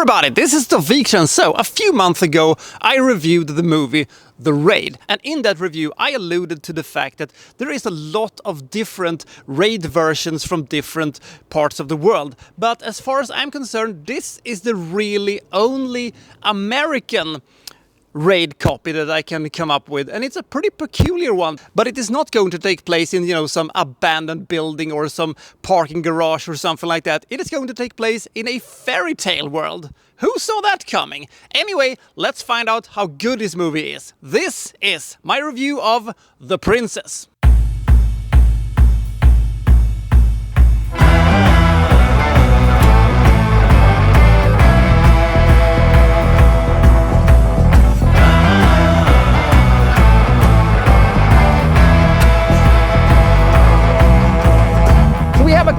everybody, this is the Wikstrand. So, a few months ago, I reviewed the movie The Raid. And in that review, I alluded to the fact that there is a lot of different Raid versions from different parts of the world. But as far as I'm concerned, this is the really only American Raid copy that I can come up with, and it's a pretty peculiar one, but it is not going to take place in some abandoned building or some parking garage or something like that. It is going to take place in a fairy tale world. Who saw that coming? Anyway, let's find out how good this movie is. This is my review of The Princess.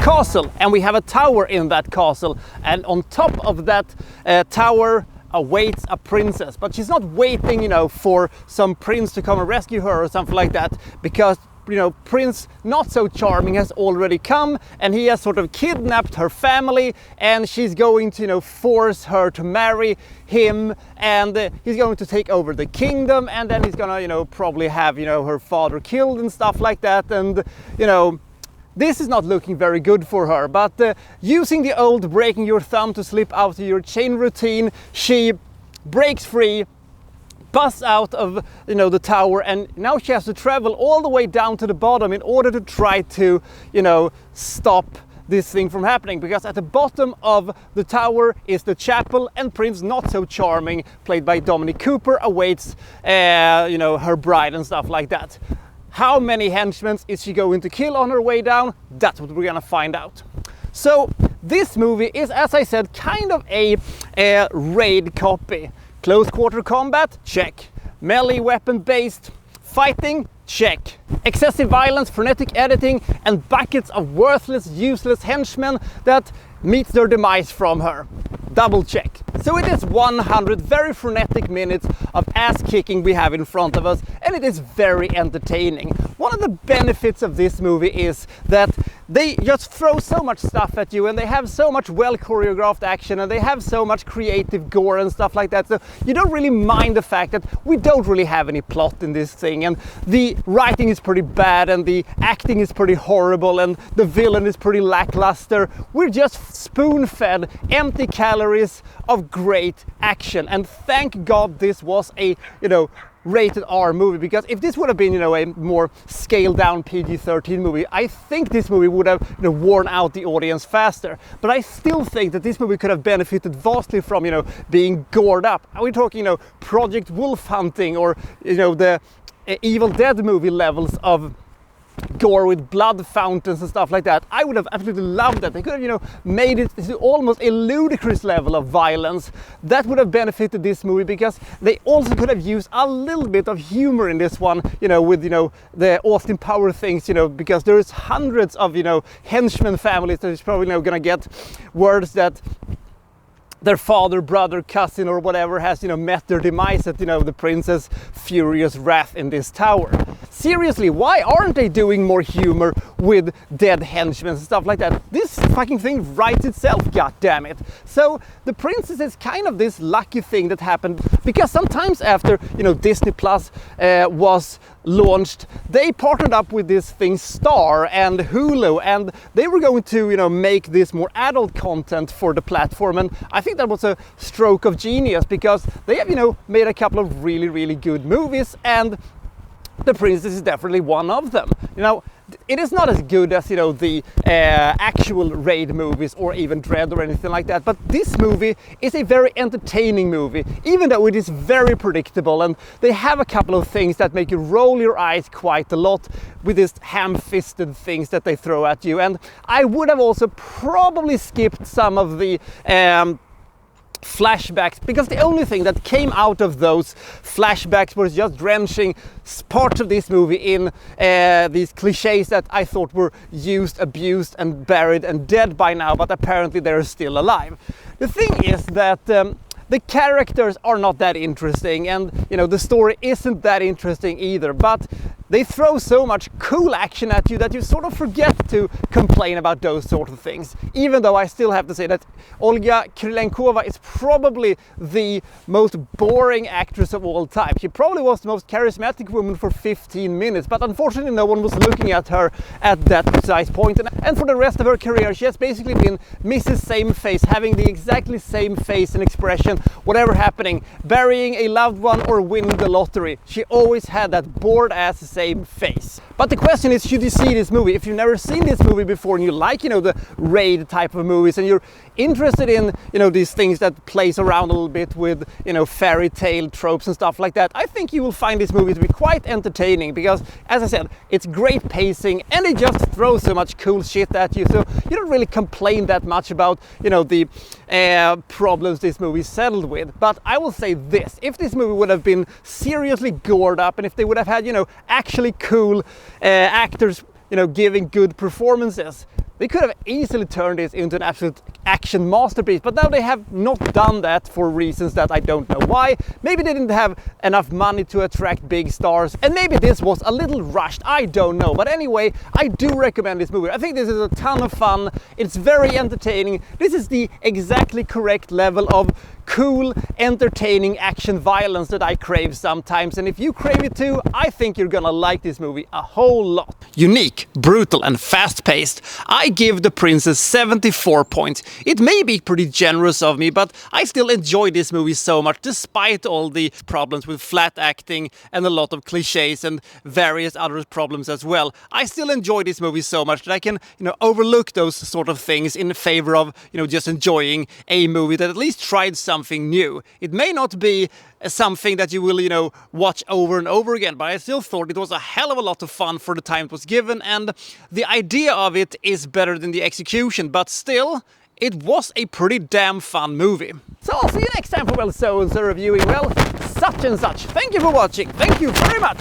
Castle, and we have a tower in that castle, and on top of that tower awaits a princess, but she's not waiting for some prince to come and rescue her or something like that, because Prince Not So Charming has already come, and he has sort of kidnapped her family, and she's going to force her to marry him, and he's going to take over the kingdom, and then he's gonna probably have her father killed and stuff like that, and this is not looking very good for her, but using the old breaking your thumb to slip out of your chain routine, she breaks free, busts out of the tower, and now she has to travel all the way down to the bottom in order to try to stop this thing from happening, because at the bottom of the tower is the chapel, and Prince Not So Charming, played by Dominic Cooper, awaits her bride and stuff like that. How many henchmen is she going to kill on her way down? That's what we're gonna find out. So this movie is, as I said, kind of a Raid copy. Close quarter combat? Check. Melee weapon based fighting? Check. Excessive violence, frenetic editing, and buckets of worthless, useless henchmen that meets their demise from her. Double check. So it is 100 very frenetic minutes of ass kicking we have in front of us, and it is very entertaining. One of the benefits of this movie is that they just throw so much stuff at you, and they have so much well choreographed action, and they have so much creative gore and stuff like that, so you don't really mind the fact that we don't really have any plot in this thing, and the writing is pretty bad, and the acting is pretty horrible, and the villain is pretty lackluster. We're just spoon-fed empty calories of great action, and thank God this was a rated R movie, because if this would have been a more scaled down PG-13 movie, I think this movie would have worn out the audience faster. But I still think that this movie could have benefited vastly from being gored up. Are we talking Project Wolf Hunting, or the Evil Dead movie levels of gore with blood fountains and stuff like that? I would have absolutely loved that. They could have made it to almost a ludicrous level of violence. That would have benefited this movie, because they also could have used a little bit of humor in this one, with the Austin Power things, because there's hundreds of henchman families that is probably gonna get words that their father, brother, cousin, or whatever has met their demise at the prince's furious wrath in this tower. Seriously, why aren't they doing more humor with dead henchmen and stuff like that? This fucking thing writes itself, goddammit. So the princess is kind of this lucky thing that happened, because sometimes after Disney Plus was launched, they partnered up with this thing Star and Hulu, and they were going to make this more adult content for the platform, and I think that was a stroke of genius, because they have made a couple of really good movies, and The Princess is definitely one of them. It is not as good as the actual Raid movies, or even Dread or anything like that, but this movie is a very entertaining movie, even though it is very predictable, and they have a couple of things that make you roll your eyes quite a lot with these ham-fisted things that they throw at you. And I would have also probably skipped some of the flashbacks, because the only thing that came out of those flashbacks was just drenching parts of this movie in these cliches that I thought were used, abused, and buried and dead by now, but apparently they're still alive. The thing is that the characters are not that interesting, and the story isn't that interesting either, but they throw so much cool action at you that you sort of forget to complain about those sort of things. Even though I still have to say that Olga Krylenkova is probably the most boring actress of all time. She probably was the most charismatic woman for 15 minutes, but unfortunately no one was looking at her at that precise point. And for the rest of her career, she has basically been Mrs. Same Face, having the exactly same face and expression, whatever happening, burying a loved one or winning the lottery. She always had that bored-ass same face. But the question is, should you see this movie? If you've never seen this movie before and you like, the raid type of movies, and you're interested in, these things that plays around a little bit with, fairy tale tropes and stuff like that, I think you will find this movie to be quite entertaining because, as I said, it's great pacing and it just throws so much cool shit at you, so you don't really complain that much about, the problems this movie settled with. But I will say this, if this movie would have been seriously gored up and if they would have had, actually cool actors, giving good performances, they could have easily turned this into an absolute action masterpiece, but now they have not done that for reasons that I don't know why. Maybe they didn't have enough money to attract big stars, and maybe this was a little rushed, I don't know. But anyway, I do recommend this movie. I think this is a ton of fun, it's very entertaining. This is the exactly correct level of cool, entertaining action violence that I crave sometimes, and if you crave it too, I think you're gonna like this movie a whole lot. Unique, brutal and fast-paced. I give The Princess 74 points. It may be pretty generous of me, but I still enjoy this movie so much despite all the problems with flat acting and a lot of cliches and various other problems as well. I still enjoy this movie so much that I can, overlook those sort of things in favor of, just enjoying a movie that at least tried something new. It may not be something that you will, watch over and over again, but I still thought it was a hell of a lot of fun for the time it was given, and the idea of it is better than the execution, but still, it was a pretty damn fun movie. So I'll see you next time for, well, so-and-so reviewing, well, such and such. Thank you for watching. Thank you very much.